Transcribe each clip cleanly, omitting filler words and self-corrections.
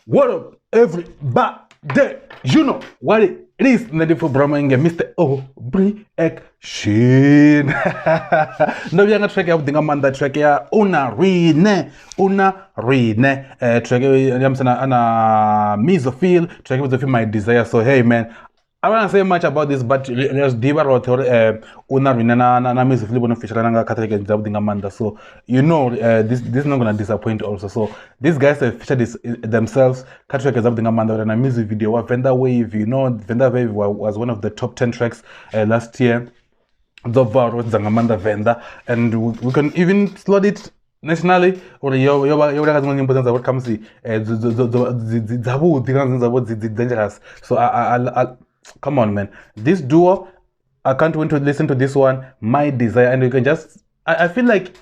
What up, everybody? You know what it is. Nadifu Brahmange, Mr. Obri Action. No, we are not track out the Amanda track ya Una Rine. Track ana Mesophil, track with my desire. So hey man, I don't say much about this, but let's deep about Una Rine na Mesophil beneficial and Catholic and Amanda. So you know this is not gonna disappoint also. So these guys have featured this themselves. Catholic is something Amanda and a music video. Venda Wave, you know, Venda Wave was one of the top 10 tracks last year. Amanda Venda, and we can even slot it nationally or what comes dangerous. So I come on man, this duo, I can't wait to listen to this one, My Desire, and you can just I feel like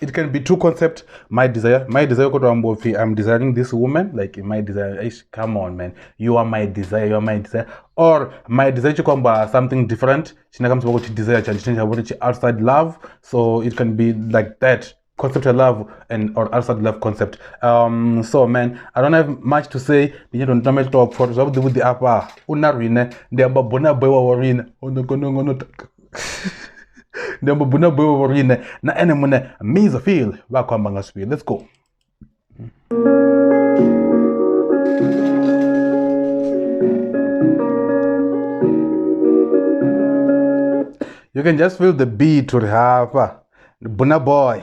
it can be two concepts. My desire I'm desiring this woman, like my desire. Come on man, you are my desire, or my desire to something different. She comes about desire change outside love, so it can be like that concept of love and or outside love concept. So man, I don't have much to say. You don't know talk for the upper unarine the bona boy warine Number buna boy na enemune Mesophil wakwamba ngaswi. Let's go. You can just feel the beat to have Buna boy.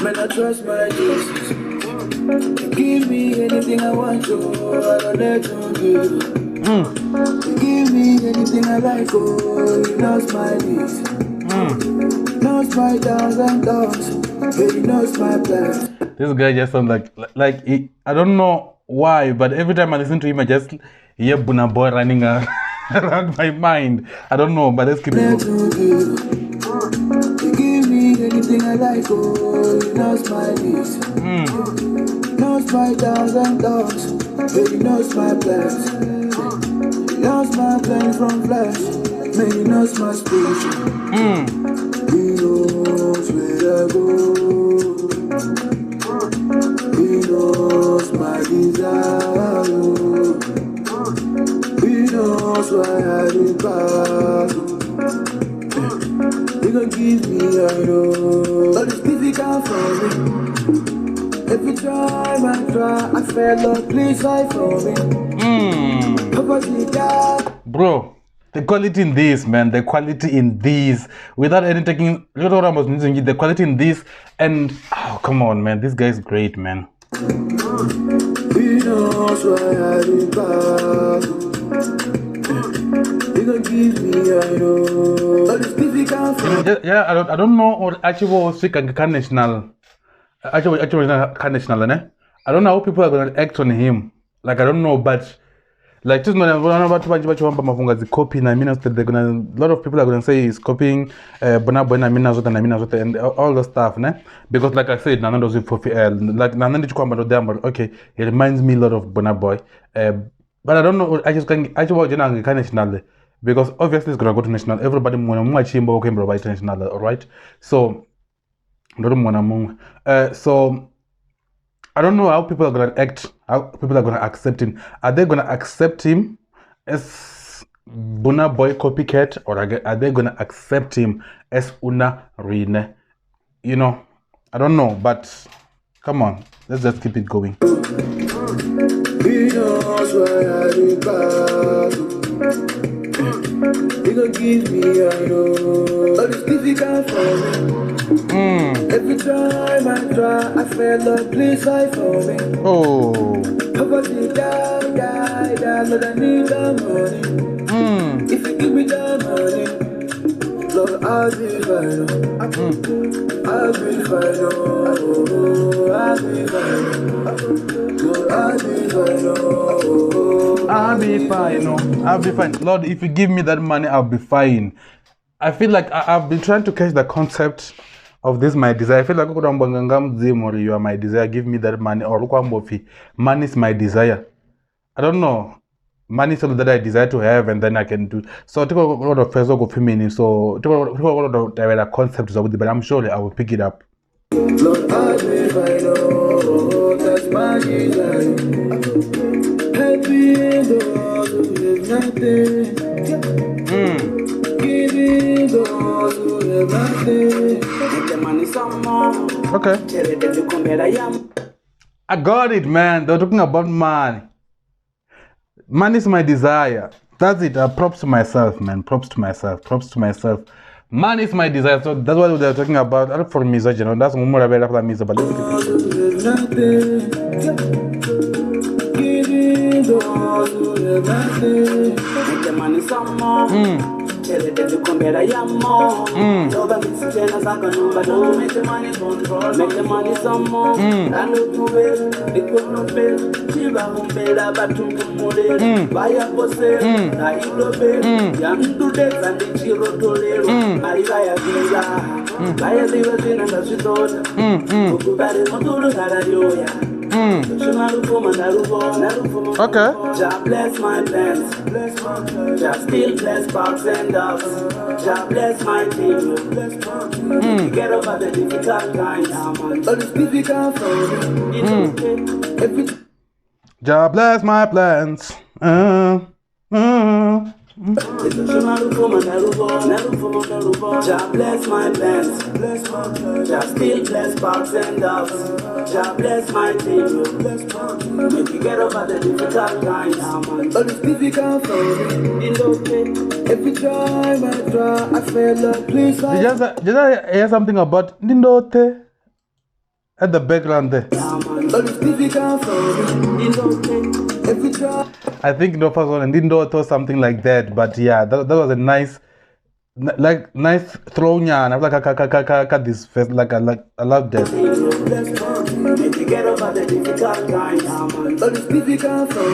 Man, I trust my juices. Give me anything I want to, I don't let you give. Give me anything I like, oh, he knows my needs. Knows my downs and downs, he knows my plans. This guy just sounds like he, I don't know why, but every time I listen to him, I just hear Buna boy running around my mind. I don't know, but let's keep it going. Give me anything I like, oh, he knows my needs. Knows my downs and downs, he knows my plans. He knows my plans from flesh, man, he knows my speech. He knows where I go. He knows my desire. He knows why I depart. He gon' give me a know, but it's difficult for me. Every time I try, I fail, Lord, please fight for me. Bro, the quality in this, man, the quality in this, without any taking, the quality in this, and, oh, come on, man, this guy is great, man. He knows why I depart. He gon' give me a know, but it's difficult for me. Yeah, I don't know, or actually, speak national. Actually, national, I don't know how people are gonna act on him. Like I don't know, but like just not about the copy. I mean, they're gonna. A lot of people are gonna say he's copying and all the stuff, ne? Because like I said, none of those like none of them. Okay, it reminds me a lot of Burna Boy. But I don't know. I just can't. Actually, national because obviously it's gonna go to national. Everybody much international, all right? So. So I don't know how people are gonna act, how people are gonna accept him. Are they gonna accept him as Burna Boy copycat, or are they gonna accept him as Una Rine? You know, I don't know, but come on, let's just keep it going. He knows why I depart. He gon' give me a know, but it's difficult for me. Every time I try, I fail, Lord, please fight for me. Oh. Poverty down, Lord, I need the money. If you give me the money, Lord, I'll be fine. I'll be fine, oh, I'll be fine. Lord, I'll be fine, oh. I'll be fine, no. I'll be fine. Lord, if you give me that money, I'll be fine. I feel like I've been trying to catch the concept of this my desire. I feel like you are my desire, give me that money, or money is my desire. I don't know. money so that I desire to have, and then I can do. So take a lot of first of femini. So take a lot of direct concepts of it, but I'm sure I will pick it up. Lord, I live, I know that's my desire. Happy those who live nothing. Giving those who live nothing. Make the money some more. Okay. I got it, man. They're talking about money. Money is my desire. That's it. Props to myself, man. Props to myself. Props to myself. Money is my desire. So that's what they're talking about. I look for misogyny. That's more about that misogyny. But Make the money some more. Make the money some more. I look to it. It could not fail. Shiva Humbela Batumule. Vaya Pose. Nailo Bay. Young to death and the Chiro Tolero. Maria Villa. Vaya Livazin and the Chidota. Ukubari Motulu Harayoya. okay. Jah bless my plans. Jah still bless parks and dogs. Jah bless my people. Get over the difficult times. But it's difficult for me. Jah bless my plans. Jah bless my plans. Jah still bless parks and dogs. Jah bless my people. Make you get over the difficult times. But it's difficult for me. It's okay. Every time I try, I feel like please. Did I hear something about Nindote at the background there? But it's difficult for me. It's okay. Every time. I think no first one and Nindote or something like that. But yeah, that was a nice throw. Yeah, and I was like, this face, like I love that. Make you get over the difficult times. But it's difficult for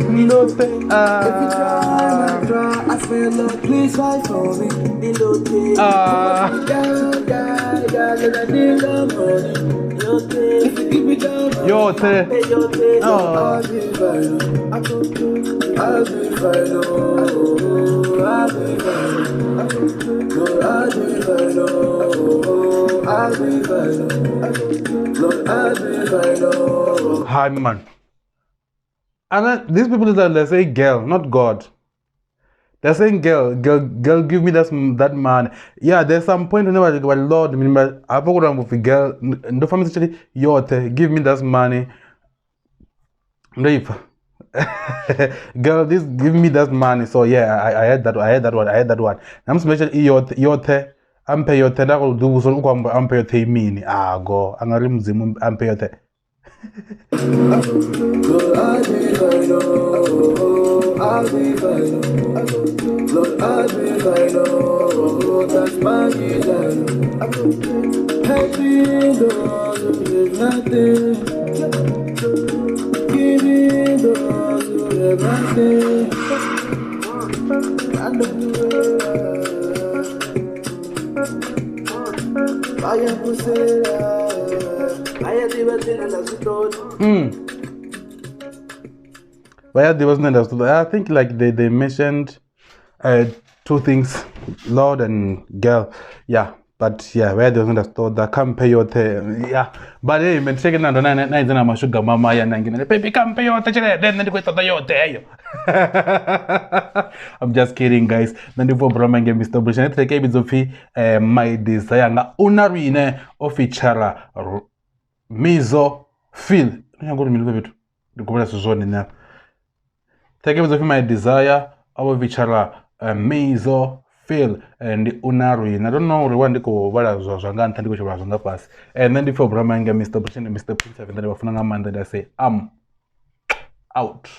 me. Every time I try, I feel like please fight for me. If you give me down, I'll be fine. I'll be fine. Hi, man. And then these people they say girl, not God. They're saying girl, give me that man. Yeah, there's some point whenever I go, Lord, I forgot with the girl. The family actually, give me that money. Girl, give me that money. So yeah, I had that one. I'm special yote. I'm pay yote. That will do so. I'm pay yote mini. Go. I'm gonna remove. I'm pay yote. I'll be fine. Lord, I'll be fine. That's my desire. Happy those who live nothing. Giving those who live nothing. And the I am Pusera. I am the Why they wasn't understood? I think like they mentioned two things, Lord and girl. Yeah, but yeah, where they wasn't understood, I can't pay your yeah. But hey, man, second and nine I'm sugar mama and baby can't pay your then the quit of the I'm just kidding, guys. Then the Brahma game Mr. Bushan take a bit of my desire unarine officiala Mizo Phil. I'm going to be able to go to zone in there. Take it my desire, our vichara, Mizo Phil and Unari. I don't know when they go where I was on the pass. And then before Brahma and Mr. Bushan and Mr. Prince, and then of Nanga man that I say, I'm out.